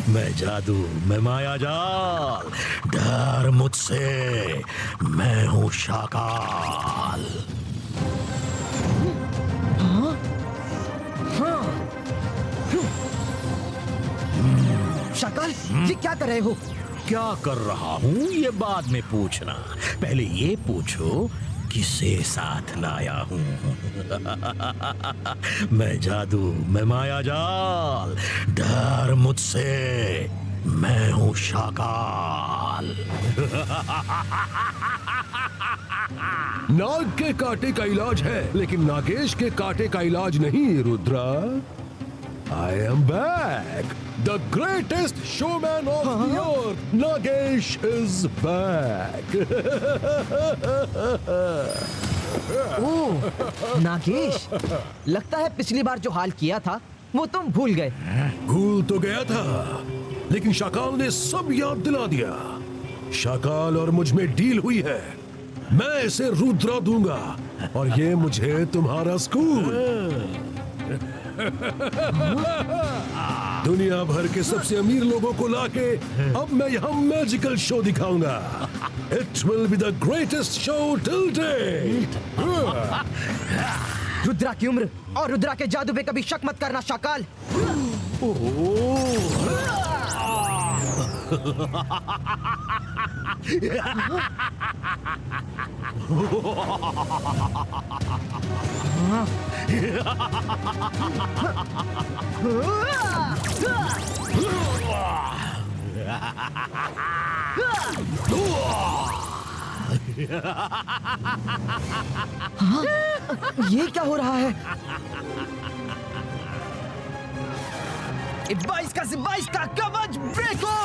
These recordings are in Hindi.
मैं जादू, मैं माया जाल, डर मुझसे, मैं हूं शाकाल। शाकाल, ये क्या कर रहे हो? क्या कर रहा हूं ये बाद में पूछना, पहले ये पूछो किसे साथ लाया हूं। मैं जादू, मैं माया जाल, डर मुझसे, मैं हूं शाकाल। नाग के कांटे का इलाज है, लेकिन नागेश के कांटे का इलाज नहीं Rudra. I am back, the greatest showman of the earth. Nagesh is back. Oh, Nagesh, लगता है पिछली बार जो हाल किया था वो तुम भूल गए। भूल तो गया था, लेकिन शाकाल ने सब याद दिला दिया। शाकाल और मुझ में डील हुई है, मैं इसे रुद्रा दूंगा और ये मुझे तुम्हारा स्कूल। दुनिया भर के सबसे अमीर लोगों को लाके अब मैं यहाँ मैजिकल शो दिखाऊंगा। It will be the greatest show till date. Rudra की उम्र और रुद्रा के जादू पे कभी शक मत करना शाकाल। हाँ? ये क्या हो रहा है? 22 का 22 का कवच ब्रेको!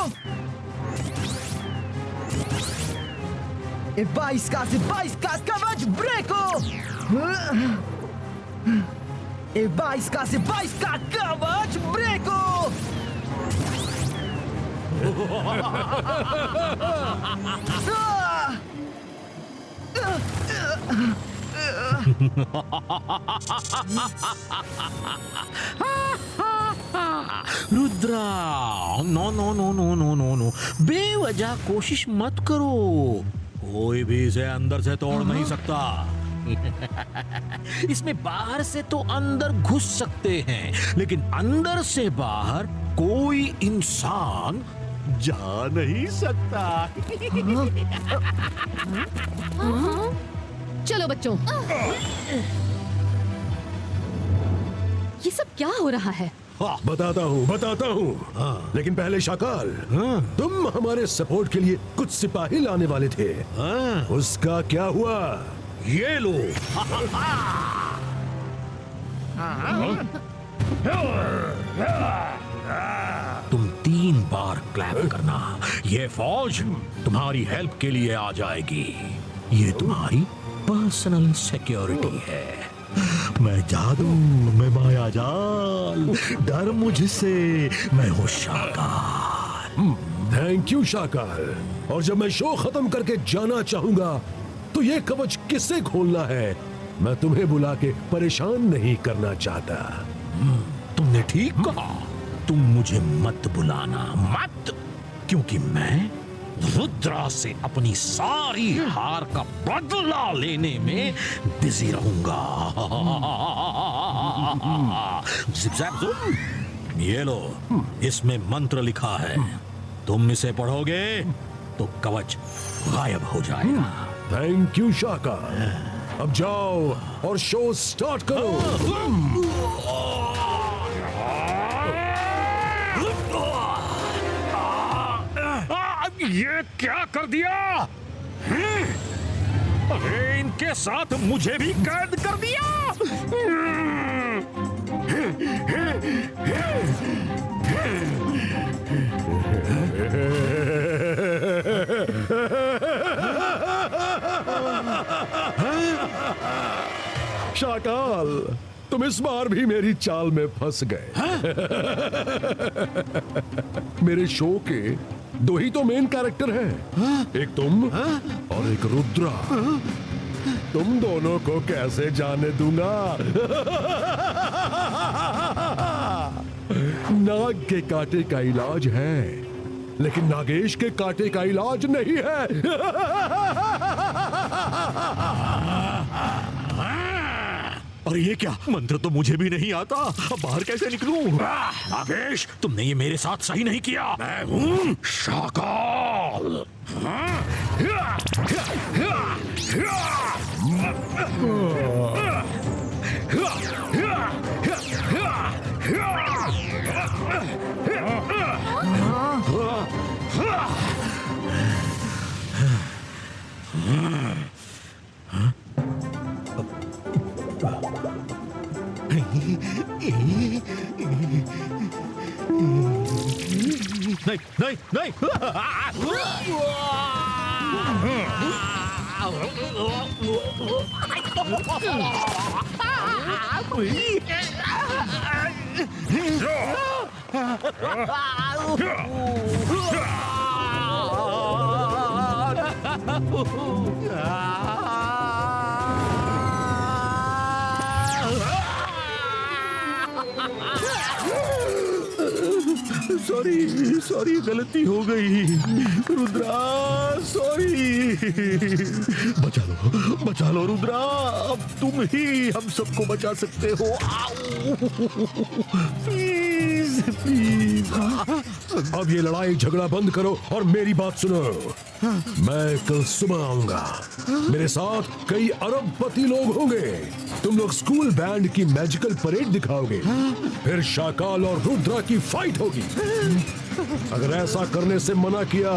22 का 22 का कवच ब्रेको! 22 का 22 का कवच ब्रेको! Rudra, no no no no no no no, बेवजह कोशिश मत करो। कोई भी इसे अंदर से तोड़ नहीं सकता। इसमें बाहर से तो अंदर घुस सकते हैं, लेकिन अंदर से बाहर कोई इंसान जा नहीं सकता। चलो बच्चों, ये सब क्या हो रहा है? बताता हूँ, लेकिन पहले शाकाल, तुम हमारे सपोर्ट के लिए कुछ सिपाही लाने वाले थे, उसका क्या हुआ? ये लो। तुम 3 बार क्लैप करना, ये फौज तुम्हारी हेल्प के लिए आ जाएगी। ये तुम्हारी पर्सनल सिक्योरिटी है। मैं जादू, मैं माया जाल, डर मुझसे, मैं हूँ शाकाल। Thank you Shakaal. और जब मैं शो खत्म करके जाना चाहूंगा तो ये कवच किससे खोलना है, मैं तुम्हें बुला के परेशान नहीं करना चाहता। तुमने ठीक कहा, तुम मुझे मत बुलाना, मत, क्योंकि मैं रुद्रा से अपनी सारी हार का बदला लेने में बिजी रहूंगा। ये लो, इसमें मंत्र लिखा है, तुम इसे पढ़ोगे तो कवच गायब हो जाएगा। Thank you Shakaal. अब जाओ और शो स्टार्ट करो। ये क्या कर दिया? अरे इनके साथ मुझे भी कैद कर दिया। शाकाल, तुम इस बार भी मेरी चाल में फंस गए। मेरे शो के 2 ही तो मेन कैरेक्टर हैं, एक तुम और एक रुद्रा। तुम दोनों को कैसे जाने दूंगा? नाग के कांटे का इलाज है, लेकिन नागेश के कांटे का इलाज नहीं है। अरे ये क्या, मंत्र तो मुझे भी नहीं आता, अब बाहर कैसे निकलूं? नागेश, तुमने ये मेरे साथ सही नहीं किया। मैं हूं शाकाल। नहीं नहीं नहीं। सॉरी सॉरी, गलती हो गई रुद्रा, सॉरी। बचा लो रुद्रा, अब तुम ही हम सबको बचा सकते हो। Please please. अब ये लड़ाई झगड़ा बंद करो और मेरी बात सुनो। मैं कल सुबह आऊंगा, मेरे साथ कई अरबपति लोग होंगे। तुम लोग स्कूल बैंड की मैजिकल परेड दिखाओगे, फिर शाकाल और रुद्रा की फाइट होगी। अगर ऐसा करने से मना किया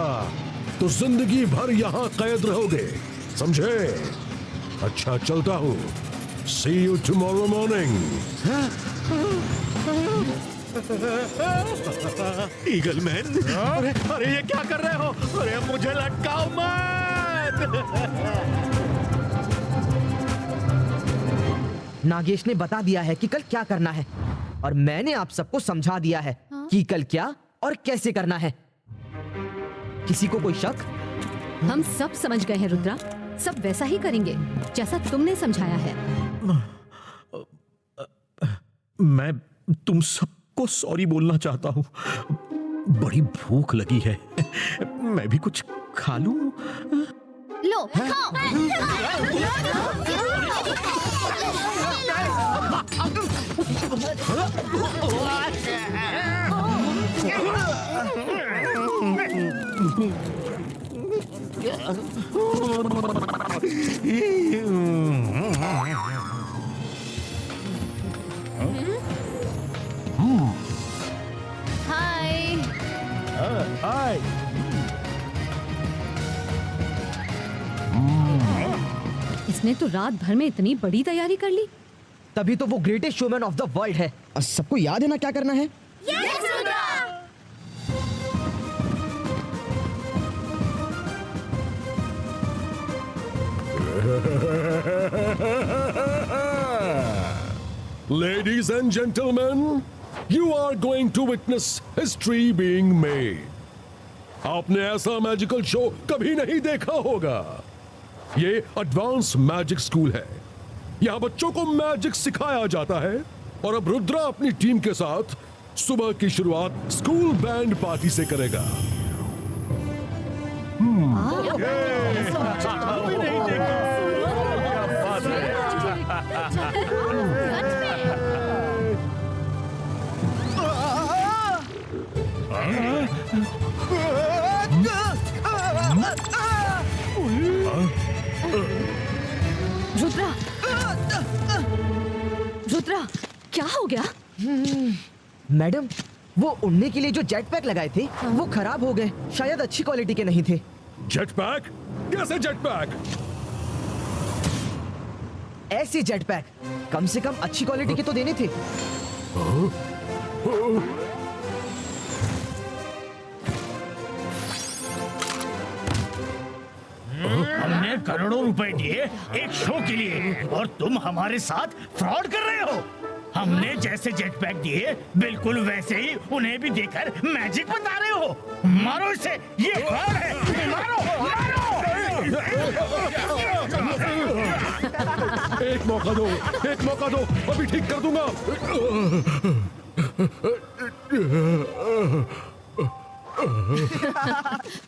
तो जिंदगी भर यहाँ कैद रहोगे, समझे? अच्छा, चलता हूँ। See you tomorrow morning. Eagle man, अरे अरे ये क्या कर रहे हो? अरे मुझे लटकाओ मत। नागेश ने बता दिया है कि कल क्या करना है, और मैंने आप सबको समझा दिया है कि कल क्या और कैसे करना है। किसी को कोई शक? हम सब समझ गए हैं रुद्रा, सब वैसा ही करेंगे जैसा तुमने समझाया है। मैं तुम सबको सॉरी बोलना चाहता हूँ। बड़ी भूख लगी है, मैं भी कुछ खा लूं? लो खाओ। हाय। हाय। इसने तो रात भर में इतनी बड़ी तैयारी कर ली। तभी तो वो greatest showman of the world है। और सबको याद है ना क्या करना है? Ladies and gentlemen, you are going to witness history being made. आपने ऐसा मैजिकल शो कभी नहीं देखा होगा। ये एडवांस मैजिक स्कूल है। यहाँ बच्चों को मैजिक सिखाया जाता है। और अब रुद्रा अपनी टीम के साथ सुबह की शुरुआत स्कूल बैंड पार्टी से करेगा। रुद्रा, रुद्रा, क्या हो गया? मैडम, वो उड़ने के लिए जो जेट पैक लगाए थे वो खराब हो गए, शायद अच्छी क्वालिटी के नहीं थे। Jet pack? कैसे जेट पैक? ऐसे जेट पैक कम से कम अच्छी क्वालिटी के तो देने थे। हमने करोड़ों रुपए दिए एक शो के लिए और तुम हमारे साथ फ्रॉड कर रहे हो। हमने जैसे जेट पैक दिए बिल्कुल वैसे ही उन्हें भी देकर मैजिक बता रहे हो। मारो इसे, ये फ्रॉड है। मारो, मारो। एक मौका दो, अभी ठीक कर दूंगा।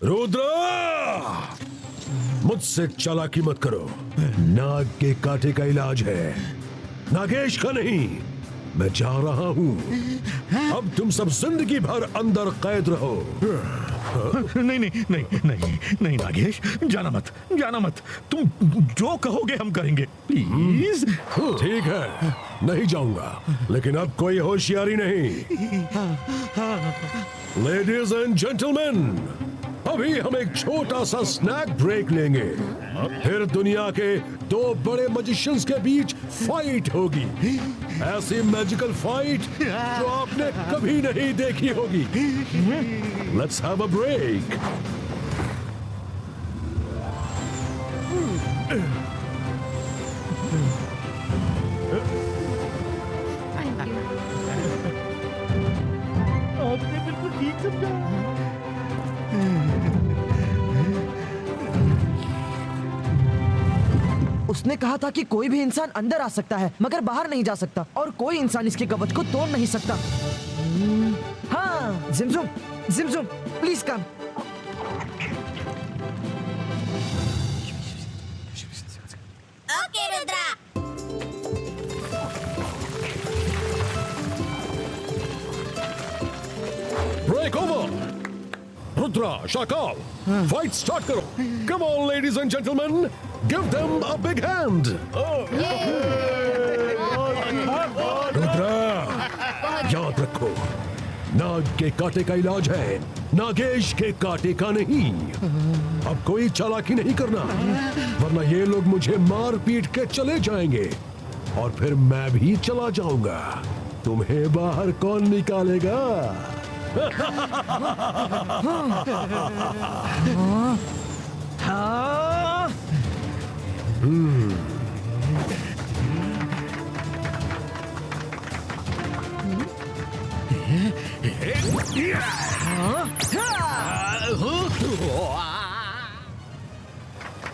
रुद्र, मुझसे चालाकी मत करो। नाग के कांटे का इलाज है, नागेश का नहीं। मैं जा रहा हूँ। अब तुम सब जिंदगी भर अंदर कैद रहो। नहीं नहीं नहीं नहीं नहीं नागेश, जाना मत, जाना मत। तुम जो कहोगे हम करेंगे, प्लीज। ठीक है, नहीं जाऊंगा, लेकिन अब कोई होशियारी नहीं। लेडीज एंड जेंटलमैन, अभी हम एक छोटा सा स्नैक ब्रेक लेंगे, फिर दुनिया के दो बड़े मैजिशियंस के बीच फाइट होगी। ऐसी मैजिकल फाइट जो आपने कभी नहीं देखी होगी। Let's have a break. आपने बिल्कुल ठीक समझा। उसने कहा था कि कोई भी इंसान अंदर आ सकता है मगर बाहर नहीं जा सकता, और कोई इंसान इसके कवच को तोड़ नहीं सकता। हाँ, जिमजुम, जिमजुम, please come. Okay Rudra. Break over. Rudra, Shakal, fight start करो। Come on ladies and gentleman, give them a big hand. Rudra, याद रखो, नाग के कांटे का इलाज है, नागेश के कांटे का नहीं। अब कोई चालाकी नहीं करना, वरना ये लोग मुझे मार पीट के चले जाएंगे और फिर मैं भी चला जाऊंगा। तुम्हें बाहर कौन निकालेगा? हाँ।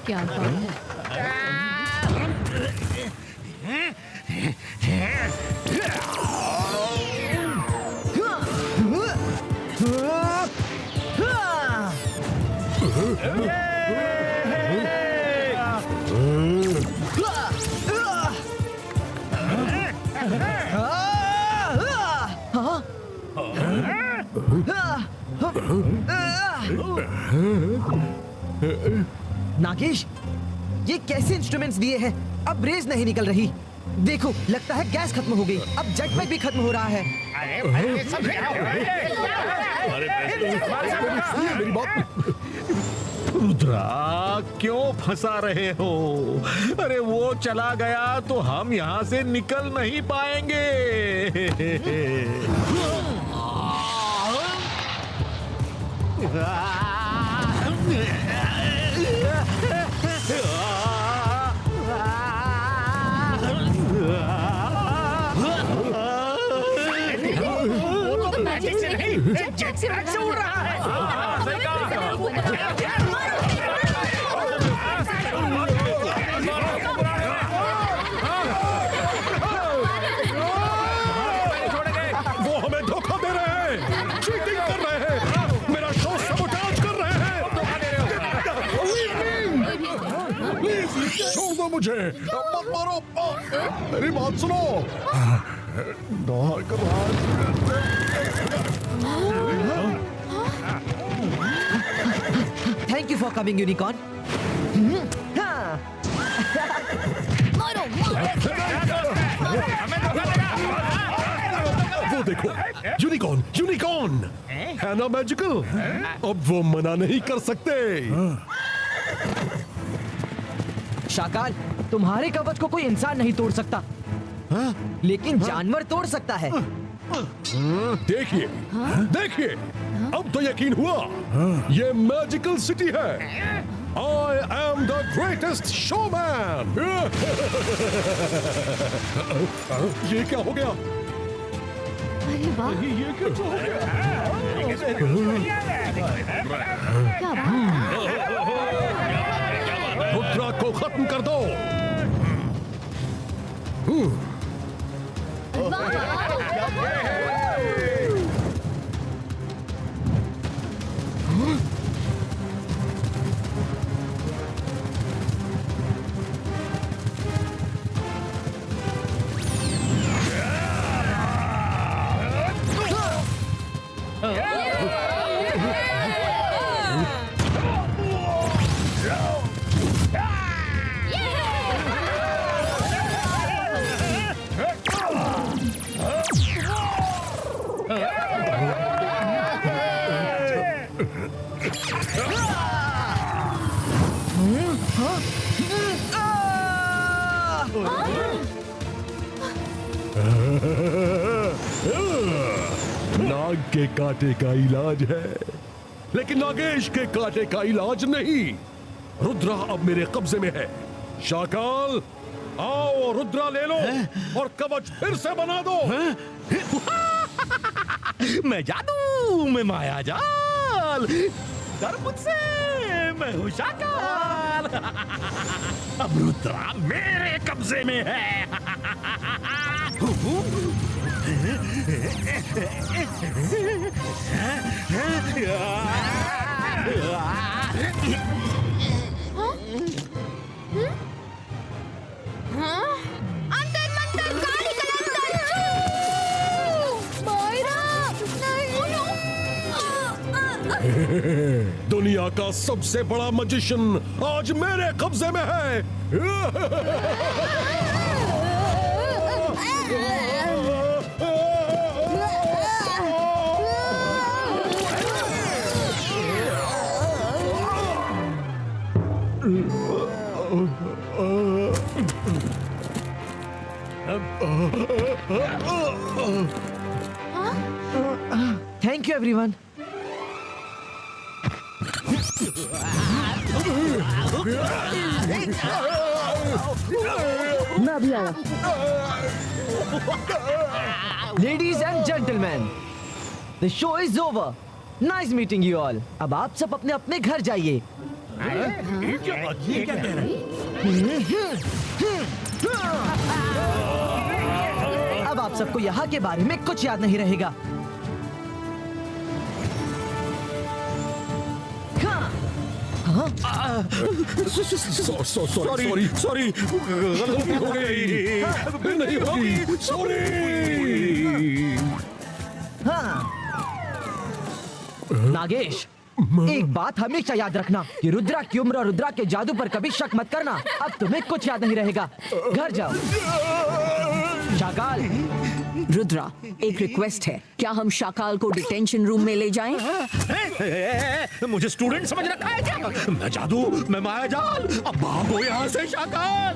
क्या बात है? नागेश, ये कैसे इंस्ट्रूमेंट्स दिए हैं? अब रेज नहीं निकल रही। देखो, लगता है गैस खत्म हो गई। अब जेटपैक भी खत्म हो रहा है। मेरी बात। रुद्रा, क्यों फंसा रहे हो? अरे वो चला गया तो हम यहाँ से निकल नहीं पाएंगे। वो तो मैजिक से नहीं, जेटपैक से उड़ रहा है। वो हमें धोखा दे रहे हैं, चीटिंग कर रहे हैं, मेरा शो सबोटाज कर रहे हैं। प्लीज छोड़ दो मुझे, मत मारो, मेरी बात सुनो। Thank you for coming unicorn. मारो मारो। वो देखो, यूनिकॉर्न, यूनिकॉर्न है ना मैजिकल। अब वो मना नहीं कर सकते। शाकाल, तुम्हारे कवच को कोई इंसान नहीं तोड़ सकता, लेकिन जानवर तोड़ सकता है। देखिए, देखिए, अब तो यकीन हुआ, ये मैजिकल सिटी है। I am the greatest showman. ये क्या हो गया? अरे वाह, ये क्या हो गया? क्या बात। रुद्रा को खत्म कर दो। नाग के कांटे का इलाज है, लेकिन नागेश के कांटे का इलाज नहीं। रुद्रा अब मेरे कब्जे में है। शाकाल, आओ रुद्रा ले लो और कवच फिर से बना दो। मैं जादू में माया जाल, डर मुझसे, मैं हूँ शाकाल। अब रुद्रा मेरे कब्जे में है। अंदर मंतर काली कलंदर मायरा नहीं दुनिया का सबसे बड़ा मजिशियन आज मेरे कब्जे में है। Thank you everyone. मैं अभी आया। Ladies and gentleman, the show is over. Nice meeting you all. अब आप सब अपने अपने घर जाइए। अब आप सबको यहाँ के बारे में कुछ याद नहीं रहेगा। सॉरी, गलती हो गई। नहीं होगी, सॉरी। हाँ। नागेश, एक बात हमेशा याद रखना कि रुद्रा की उम्र और रुद्रा के जादू पर कभी शक मत करना। अब तुम्हें कुछ याद नहीं रहेगा। घर जाओ। शाकाल, रुद्रा, एक रिक्वेस्ट है, क्या हम शाकाल को डिटेंशन रूम में ले जाएं? मुझे स्टूडेंट समझ रखा है क्या? मैं जादू, मैं माया जाल। अब भागो यहाँ से शाकाल।